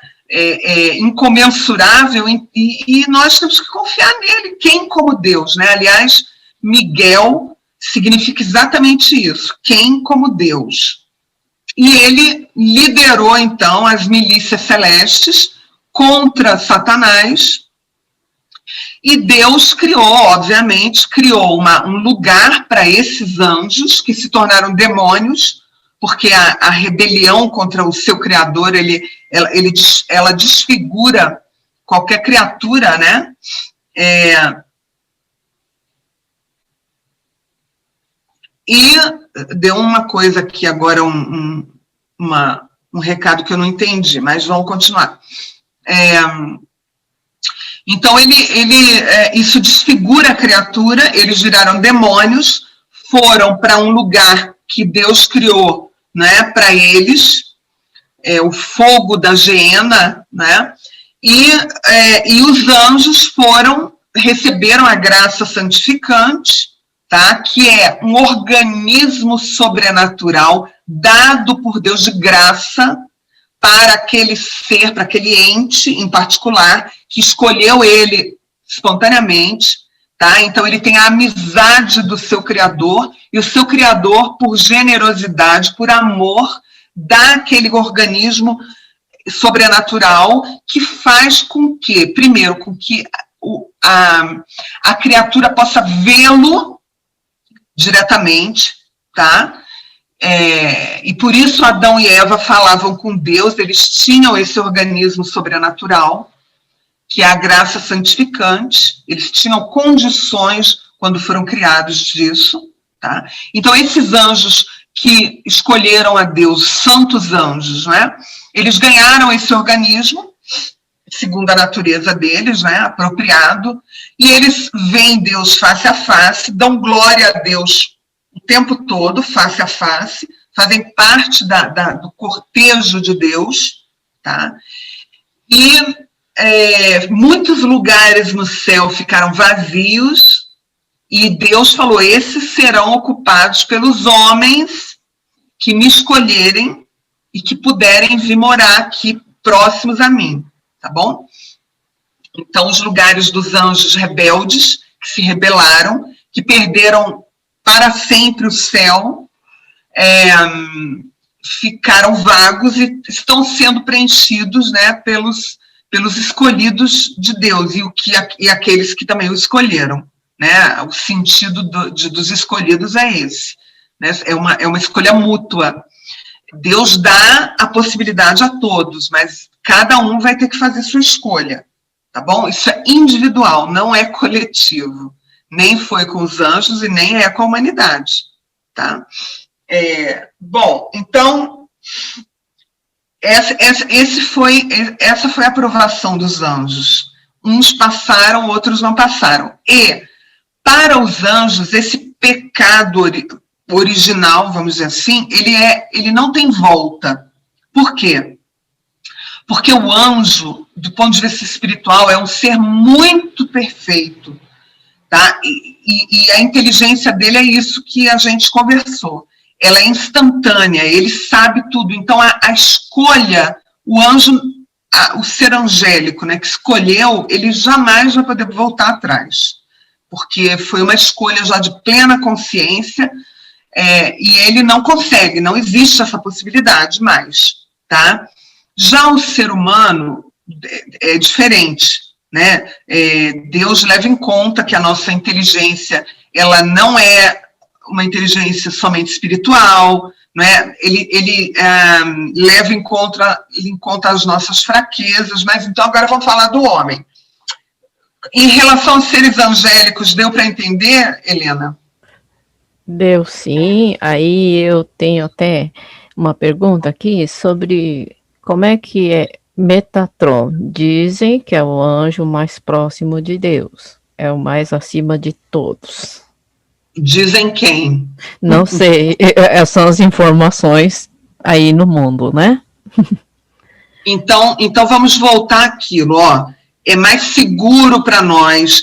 B: incomensurável, e nós temos que confiar nele, quem como Deus, né? Aliás, Miguel significa exatamente isso, quem como Deus. E ele liderou, então, as milícias celestes contra Satanás, e Deus obviamente, criou um lugar para esses anjos, que se tornaram demônios, porque a rebelião contra o seu Criador, ela desfigura qualquer criatura, né? E deu uma coisa aqui agora, um recado que eu não entendi, mas vamos continuar. Então, isso desfigura a criatura, eles viraram demônios, foram para um lugar que Deus criou, né, para eles, o fogo da Geena, né, e os anjos receberam a graça santificante, tá, que é um organismo sobrenatural dado por Deus de graça para aquele ser, para aquele ente em particular, que escolheu ele espontaneamente, tá? Então ele tem a amizade do seu Criador, e o seu Criador, por generosidade, por amor, dá aquele organismo sobrenatural que faz com que, primeiro, com que a criatura possa vê-lo diretamente, tá? E por isso Adão e Eva falavam com Deus, eles tinham esse organismo sobrenatural, que é a graça santificante, eles tinham condições, quando foram criados, disso. Tá? Então, esses anjos que escolheram a Deus, santos anjos, né? Eles ganharam esse organismo, segundo a natureza deles, né? Apropriado, e eles veem Deus face a face, dão glória a Deus o tempo todo, face a face, fazem parte do cortejo de Deus, tá? E muitos lugares no céu ficaram vazios, e Deus falou, esses serão ocupados pelos homens que me escolherem e que puderem vir morar aqui próximos a mim, tá bom? Então, os lugares dos anjos rebeldes, que se rebelaram, que perderam para sempre o céu, ficaram vagos e estão sendo preenchidos, né, pelos escolhidos de Deus e aqueles que também o escolheram, né? O sentido dos escolhidos é esse, né? É uma escolha mútua. Deus dá a possibilidade a todos, mas cada um vai ter que fazer sua escolha, tá bom? Isso é individual, não é coletivo. Nem foi com os anjos e nem é com a humanidade, tá? Bom, então, essa foi a aprovação dos anjos. Uns passaram, outros não passaram. E, para os anjos, esse pecado original, vamos dizer assim, ele não tem volta. Por quê? Porque o anjo, do ponto de vista espiritual, é um ser muito perfeito. Tá? E a inteligência dele é isso que a gente conversou. Ela é instantânea, ele sabe tudo. Então, a escolha, o anjo, o ser angélico, né, que escolheu, ele jamais vai poder voltar atrás. Porque foi uma escolha já de plena consciência, e ele não consegue, não existe essa possibilidade mais. Tá? Já o ser humano é diferente. Né? Deus leva em conta que a nossa inteligência, ela não é uma inteligência somente espiritual, né? Ele leva em conta as nossas fraquezas, mas então agora vamos falar do homem. Em relação aos seres angélicos, deu para entender, Helena?
A: Deu sim, aí eu tenho até uma pergunta aqui sobre como é que é Metatron. Dizem que é o anjo mais próximo de Deus, é o mais acima de todos.
B: Dizem quem?
A: Não sei, são as informações aí no mundo, né?
B: Então vamos voltar àquilo, ó. É mais seguro para nós,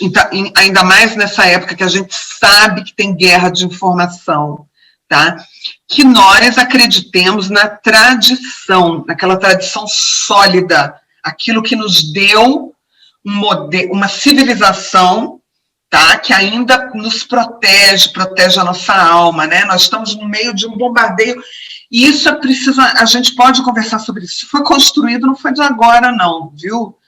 B: ainda mais nessa época que a gente sabe que tem guerra de informação, tá? Que nós acreditemos na tradição, naquela tradição sólida, aquilo que nos deu uma civilização, tá? Que ainda nos protege a nossa alma, né? Nós estamos no meio de um bombardeio, e isso a gente pode conversar sobre isso. Foi construído, não foi de agora, não, viu,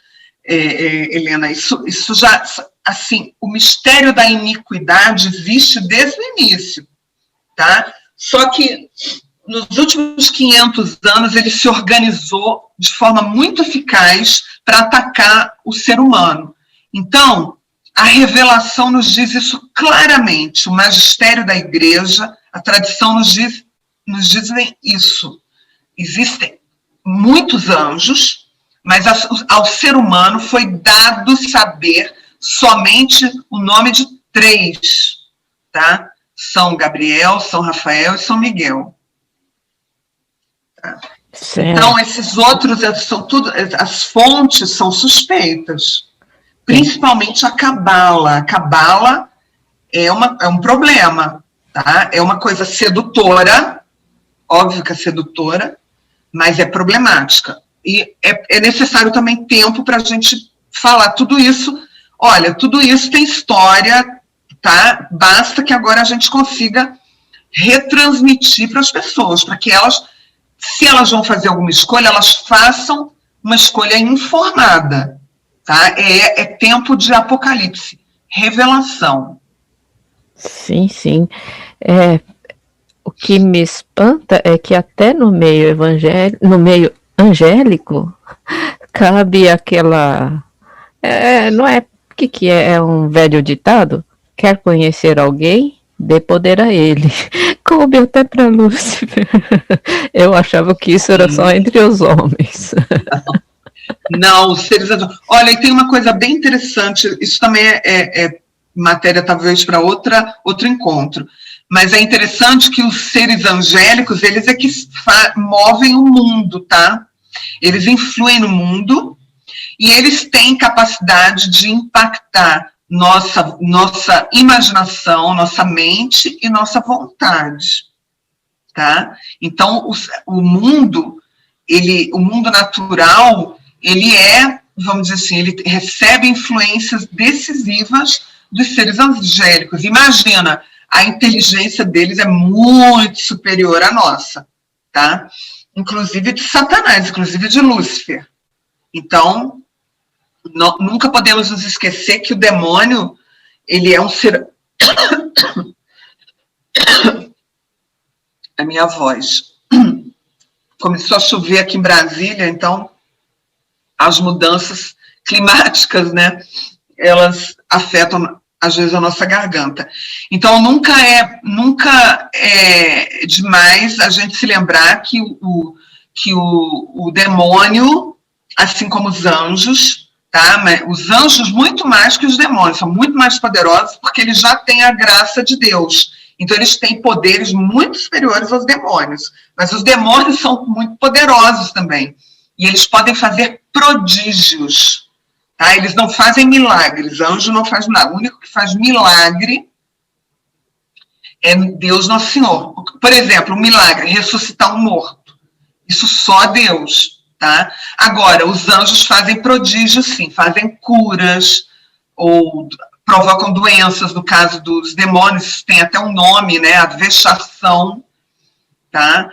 B: Helena? Isso já, assim, o mistério da iniquidade existe desde o início, tá? Só que nos últimos 500 anos, ele se organizou de forma muito eficaz para atacar o ser humano. Então, a revelação nos diz isso claramente, o magistério da igreja, a tradição nos dizem isso. Existem muitos anjos, mas ao ser humano foi dado saber somente o nome de 3, tá? São Gabriel, São Rafael e São Miguel. Tá? Então, esses outros, as fontes são suspeitas, principalmente a Cabala. A Cabala é um problema, tá? É uma coisa sedutora, óbvio que é sedutora, mas é problemática. E é necessário também tempo para a gente falar tudo isso. Olha, tudo isso tem história, tá? Basta que agora a gente consiga retransmitir para as pessoas, para que elas, se elas vão fazer alguma escolha, elas façam uma escolha informada, tá? É tempo de apocalipse, revelação.
A: Sim, sim. O que me espanta é que até no meio evangélico, no meio angélico, cabe aquela... não é... O que é? É um velho ditado? Quer conhecer alguém? Dê poder a ele. Coube até para Lúcifer. Eu achava que isso era só entre os homens.
B: Não, os seres... Olha, e tem uma coisa bem interessante, isso também é matéria talvez para outro encontro, mas é interessante que os seres angélicos, eles é que movem o mundo, tá? Eles influem no mundo e eles têm capacidade de impactar nossa imaginação, nossa mente e nossa vontade, tá? Então, o mundo natural, ele vamos dizer assim, ele recebe influências decisivas dos seres angélicos. Imagina, a inteligência deles é muito superior à nossa, tá? Inclusive de Satanás, inclusive de Lúcifer. Então, nunca podemos nos esquecer que o demônio, ele é um ser... A minha voz. Começou a chover aqui em Brasília, então as mudanças climáticas, né, elas afetam, às vezes, a nossa garganta. Então, nunca é demais a gente se lembrar que o demônio, assim como os anjos, tá? Os anjos muito mais que os demônios, são muito mais poderosos porque eles já têm a graça de Deus. Então, eles têm poderes muito superiores aos demônios. Mas os demônios são muito poderosos também. E eles podem fazer prodígios. Tá? Eles não fazem milagres. Anjo não faz milagre. O único que faz milagre é Deus Nosso Senhor. Por exemplo, um milagre, ressuscitar um morto. Isso só Deus. Tá? Agora, os anjos fazem prodígios, sim. Fazem curas ou... provocam doenças, no caso dos demônios, tem até um nome, né, a vexação, tá?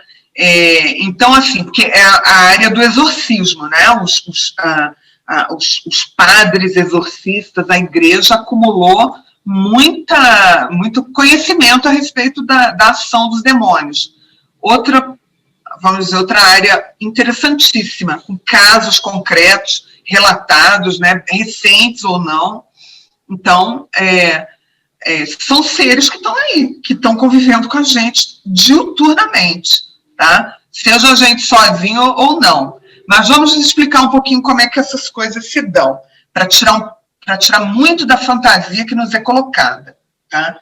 B: Então, assim, porque é a área do exorcismo, né, os padres exorcistas, a igreja acumulou muito conhecimento a respeito da ação dos demônios. Outra área interessantíssima, com casos concretos, relatados, né, recentes ou não. Então, são seres que estão aí, que estão convivendo com a gente diuturnamente, tá? Seja a gente sozinho ou não. Mas vamos explicar um pouquinho como é que essas coisas se dão, para tirar muito da fantasia que nos é colocada, tá?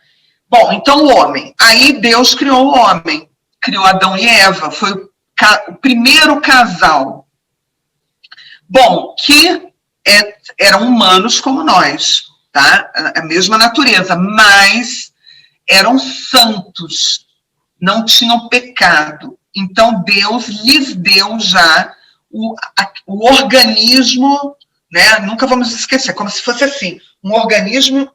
B: Bom, então o homem. Aí Deus criou o homem, criou Adão e Eva, foi o primeiro casal. Bom, que eram humanos como nós, tá? A mesma natureza, mas eram santos, não tinham pecado. Então, Deus lhes deu já o organismo, né? Nunca vamos esquecer, como se fosse assim, um organismo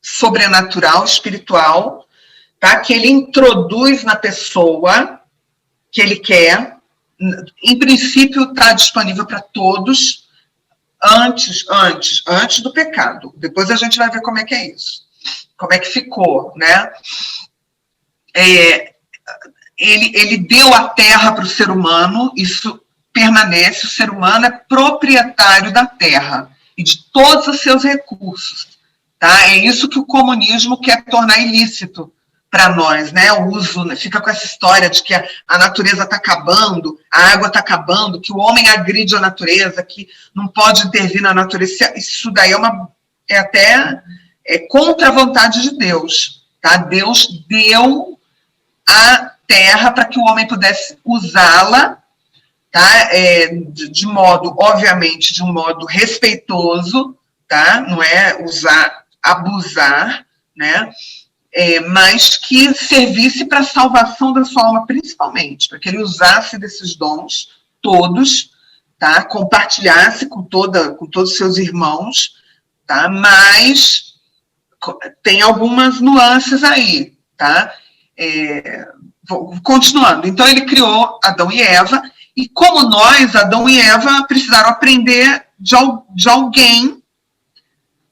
B: sobrenatural, espiritual, tá? Que ele introduz na pessoa que ele quer. Em princípio, está disponível para todos, antes do pecado. Depois a gente vai ver como é que é isso. Como é que ficou, né? ele deu a terra para o ser humano, isso permanece, o ser humano é proprietário da terra e de todos os seus recursos. Tá? É isso que o comunismo quer tornar ilícito para nós, né? O uso, fica com essa história de que a natureza está acabando, a água está acabando, que o homem agride a natureza, que não pode intervir na natureza. Isso daí é até contra a vontade de Deus. Tá? Deus deu a terra para que o homem pudesse usá-la, tá? De modo, obviamente, de um modo respeitoso, tá? Não é abusar, né? Mas que servisse para a salvação da sua alma, principalmente, para que ele usasse desses dons todos, tá? Compartilhasse com todos os seus irmãos, tá? Mas tem algumas nuances aí, tá? Continuando, então ele criou Adão e Eva, e como nós, Adão e Eva, precisaram aprender de alguém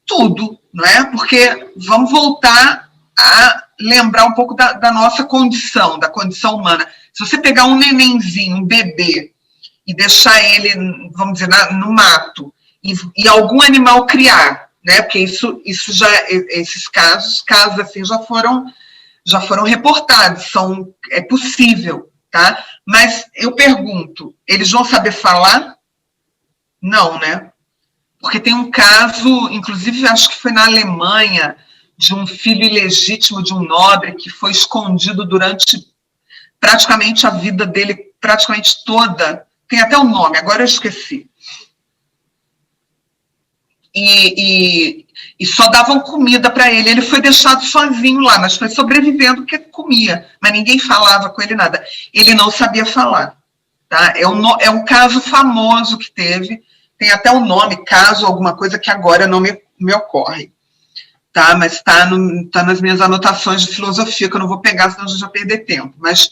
B: tudo, não é? Porque vamos voltar a lembrar um pouco da nossa condição, da condição humana. Se você pegar um nenenzinho, um bebê, e deixar ele, vamos dizer, no mato, e algum animal criar, né? Porque isso já, esses casos assim já foram reportados, é possível, tá? Mas eu pergunto, eles vão saber falar? Não, né? Porque tem um caso, inclusive acho que foi na Alemanha, de um filho ilegítimo de um nobre que foi escondido durante praticamente a vida dele, praticamente toda. Tem até um nome, agora eu esqueci. E só davam comida para ele. Ele foi deixado sozinho lá, mas foi sobrevivendo porque comia, mas ninguém falava com ele nada. Ele não sabia falar. Tá? É um caso famoso que teve, tem até um nome, caso, alguma coisa que agora não me ocorre. Tá? Mas está nas minhas anotações de filosofia, que eu não vou pegar, senão a gente vai perder tempo. Mas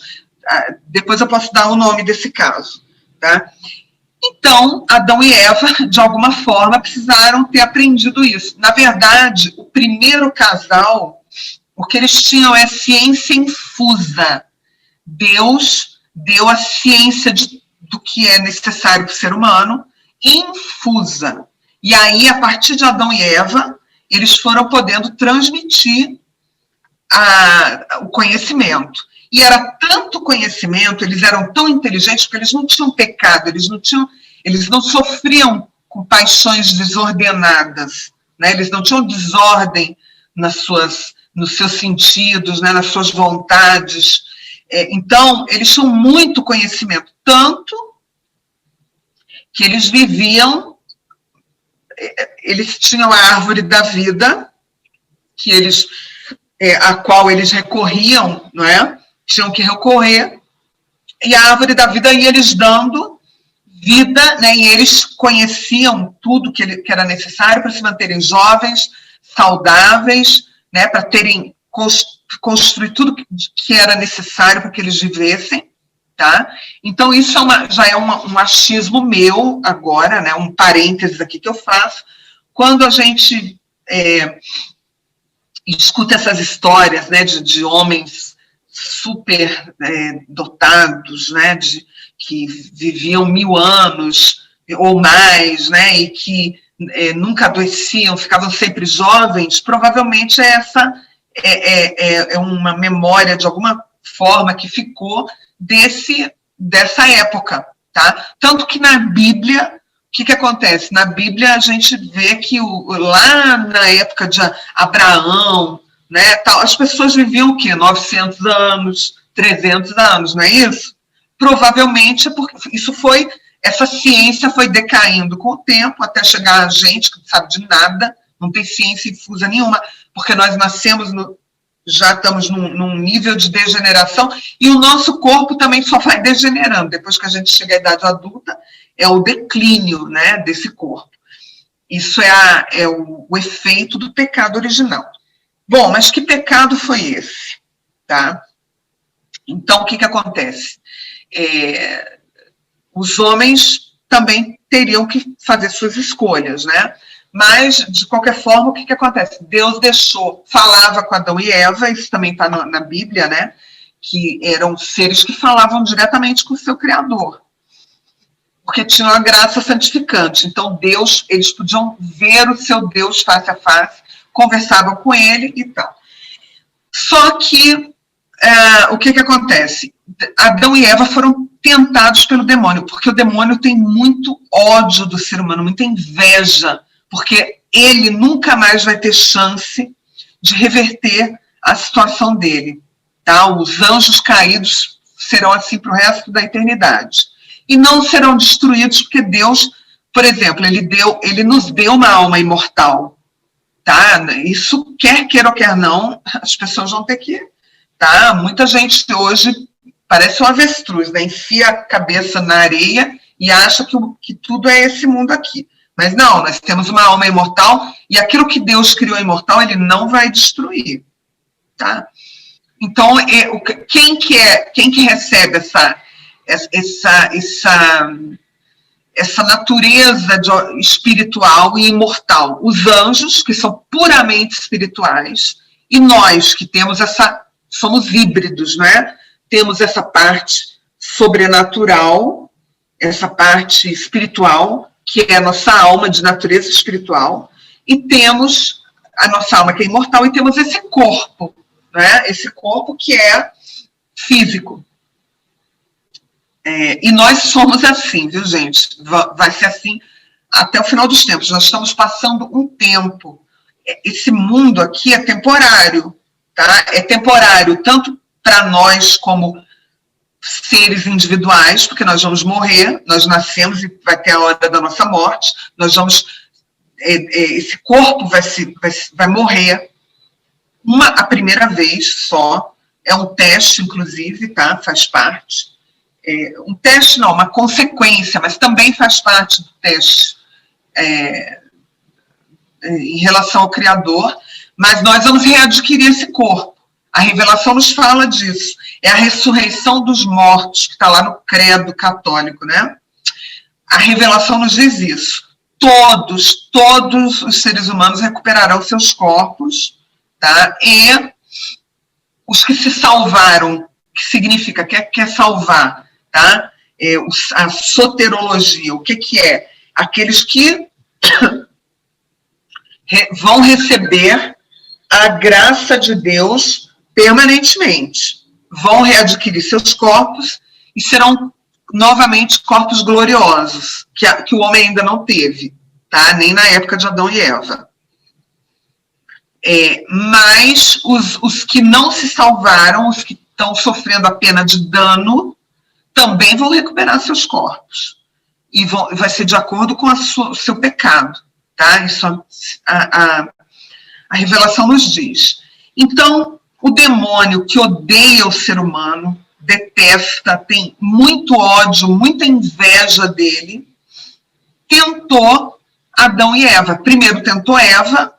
B: depois eu posso dar o nome desse caso. Tá? Então, Adão e Eva, de alguma forma, precisaram ter aprendido isso. Na verdade, o primeiro casal, o que eles tinham é ciência infusa. Deus deu a ciência do que é necessário para o ser humano, infusa. E aí, a partir de Adão e Eva, eles foram podendo transmitir o conhecimento. E era tanto conhecimento, eles eram tão inteligentes, porque eles não tinham pecado, eles não sofriam com paixões desordenadas, né? Eles não tinham desordem nos seus sentidos, né? Nas suas vontades. Então, eles tinham muito conhecimento, tanto que eles viviam, eles tinham a árvore da vida, a qual eles recorriam, não é? Tinham que recorrer, e a árvore da vida ia eles dando vida, né? E eles conheciam tudo que era necessário para se manterem jovens, saudáveis, né? Para terem construir tudo que era necessário para que eles vivessem, tá? Então isso já é um achismo meu agora, né? Um parênteses aqui que eu faço. Quando a gente escuta essas histórias, né? De homens super dotados, né, que viviam 1000 anos ou mais, né, e que nunca adoeciam, ficavam sempre jovens, provavelmente essa é uma memória, de alguma forma, que ficou dessa época. Tá? Tanto que na Bíblia, o que acontece? Na Bíblia a gente vê que lá na época de Abraão, né, as pessoas viviam o quê? 900 anos, 300 anos, não é isso? Provavelmente porque essa ciência foi decaindo com o tempo, até chegar a gente que não sabe de nada, não tem ciência infusa nenhuma, porque nós nascemos, já estamos num nível de degeneração, e o nosso corpo também só vai degenerando. Depois que a gente chega à idade adulta, é o declínio, né, desse corpo. Isso é o efeito do pecado original. Bom, mas que pecado foi esse? Tá? Então, o que acontece? Os homens também teriam que fazer suas escolhas, né? Mas, de qualquer forma, o que acontece? Deus falava com Adão e Eva, isso também está na Bíblia, né? que eram seres que falavam diretamente com o seu Criador, porque tinham a graça santificante. Então, Deus, eles podiam ver o seu Deus face a face, conversavam com ele e tal. Só que, o que acontece? Adão e Eva foram tentados pelo demônio, porque o demônio tem muito ódio do ser humano, muita inveja, porque ele nunca mais vai ter chance de reverter a situação dele. Tá? Os anjos caídos serão assim para o resto da eternidade. E não serão destruídos, porque Deus, por exemplo, ele nos deu uma alma imortal. Tá? Isso, quer queira ou quer não, as pessoas vão ter que... Tá? Muita gente hoje parece um avestruz, né? Enfia a cabeça na areia e acha que tudo é esse mundo aqui. Mas não, nós temos uma alma imortal e aquilo que Deus criou imortal, ele não vai destruir. Tá? Então, quem que recebe essa natureza espiritual e imortal? Os anjos, que são puramente espirituais, e nós, que temos somos híbridos, né? Temos essa parte sobrenatural, essa parte espiritual, que é a nossa alma de natureza espiritual, e temos a nossa alma que é imortal, e temos esse corpo, né? Esse corpo que é físico. E nós somos assim, viu, gente? Vai ser assim até o final dos tempos. Nós estamos passando um tempo. Esse mundo aqui é temporário, tá? É temporário tanto para nós como seres individuais, porque nós vamos morrer, nós nascemos e vai ter a hora da nossa morte, nós vamos... esse corpo vai morrer a primeira vez só, é um teste, inclusive, tá? Faz parte. Um teste não, uma consequência, mas também faz parte do teste em relação ao Criador, mas nós vamos readquirir esse corpo. A revelação nos fala disso. É a ressurreição dos mortos, que está lá no credo católico, né? A revelação nos diz isso. Todos os seres humanos recuperarão seus corpos, tá? E os que se salvaram, que significa quer salvar, tá? A soterologia, o que é? Aqueles que vão receber a graça de Deus permanentemente, vão readquirir seus corpos e serão novamente corpos gloriosos, que o homem ainda não teve, tá? Nem na época de Adão e Eva. Mas os que não se salvaram, os que estão sofrendo a pena de dano, também vão recuperar seus corpos. E vai ser de acordo com o seu pecado. Tá? Isso a revelação nos diz. Então, o demônio que odeia o ser humano, detesta, tem muito ódio, muita inveja dele, tentou Adão e Eva. Primeiro tentou Eva,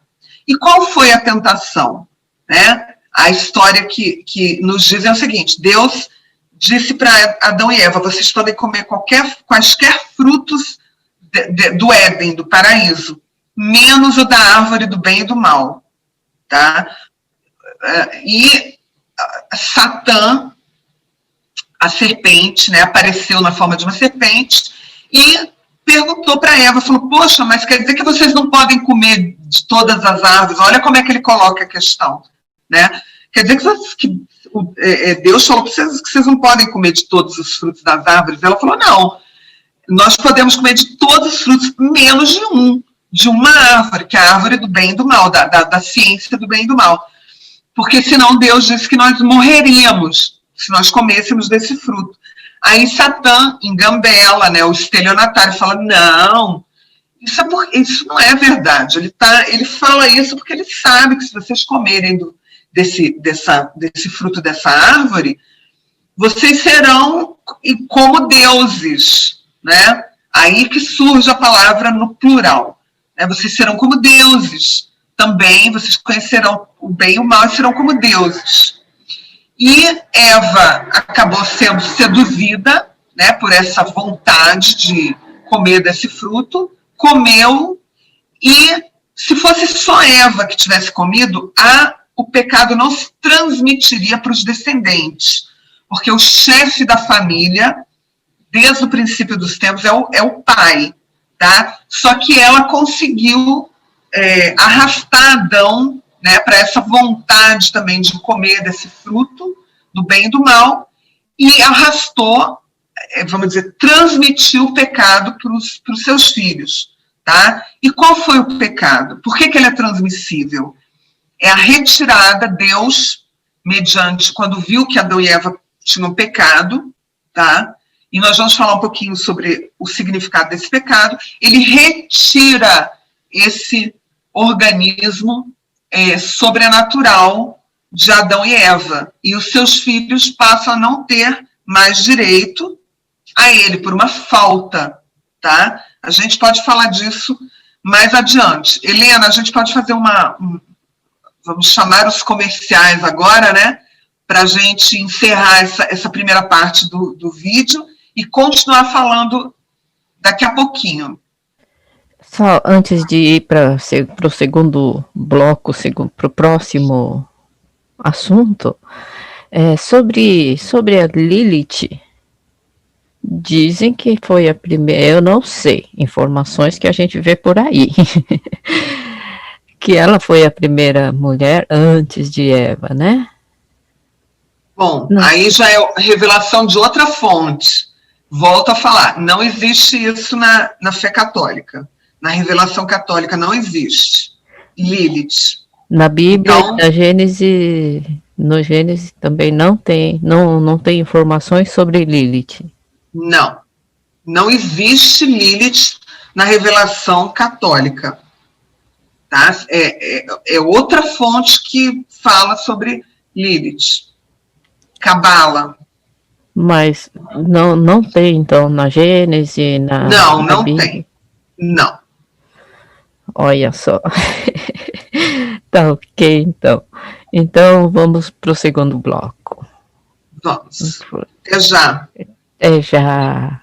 B: e qual foi a tentação? Né? A história que nos diz é o seguinte: Deus disse para Adão e Eva: vocês podem comer quaisquer frutos do Éden, do paraíso, menos o da árvore do bem e do mal. Tá? E Satã, a serpente, né, apareceu na forma de uma serpente e perguntou para Eva, falou: poxa, mas quer dizer que vocês não podem comer de todas as árvores? Olha como é que ele coloca a questão. Né? Quer dizer que Deus falou para vocês que vocês não podem comer de todos os frutos das árvores? Ela falou: não, nós podemos comer de todos os frutos, menos de uma árvore, que é a árvore do bem e do mal, da ciência do bem e do mal. Porque senão Deus disse que nós morreríamos se nós comêssemos desse fruto. Aí Satã engambela, né, o estelionatário, fala: não, isso não é verdade. Ele fala isso porque ele sabe que se vocês comerem desse fruto dessa árvore, vocês serão como deuses. Né? Aí que surge a palavra no plural. Né? Vocês serão como deuses. Também vocês conhecerão o bem e o mal e serão como deuses. E Eva acabou sendo seduzida, né, por essa vontade de comer desse fruto, comeu, e se fosse só Eva que tivesse comido, o pecado não se transmitiria para os descendentes. porque o chefe da família, desde o princípio dos tempos, é o pai, tá? Só que ela conseguiu arrastar Adão, né, para essa vontade também de comer desse fruto do bem e do mal, e arrastou, vamos dizer, transmitiu o pecado para os seus filhos, tá? E qual foi o pecado? Por que ele é transmissível? É a retirada, Deus, mediante, quando viu que Adão e Eva tinham pecado, tá? E nós vamos falar um pouquinho sobre o significado desse pecado. Ele retira esse organismo sobrenatural de Adão e Eva, e os seus filhos passam a não ter mais direito a ele, por uma falta, tá? A gente pode falar disso mais adiante. Helena, a gente pode fazer vamos chamar os comerciais agora, né? Para a gente encerrar essa primeira parte do vídeo e continuar falando daqui a pouquinho.
A: Só antes de ir para o segundo bloco, para o próximo assunto, sobre a Lilith, dizem que foi a primeira, eu não sei, informações que a gente vê por aí, que ela foi a primeira mulher antes de Eva, né?
B: Bom, aí já é revelação de outra fonte. Volto a falar, não existe isso na fé católica. Na revelação católica não existe Lilith.
A: Na Bíblia, então, no Gênesis também não tem informações sobre Lilith.
B: Não existe Lilith na revelação católica. Tá? É outra fonte que fala sobre Lilith. Cabala.
A: Mas não tem, então, na Gênesis,
B: não Bíblia. Tem. Não.
A: Olha só. Tá ok, então. Então, vamos para o segundo bloco.
B: Vamos. Até já.
A: Até já.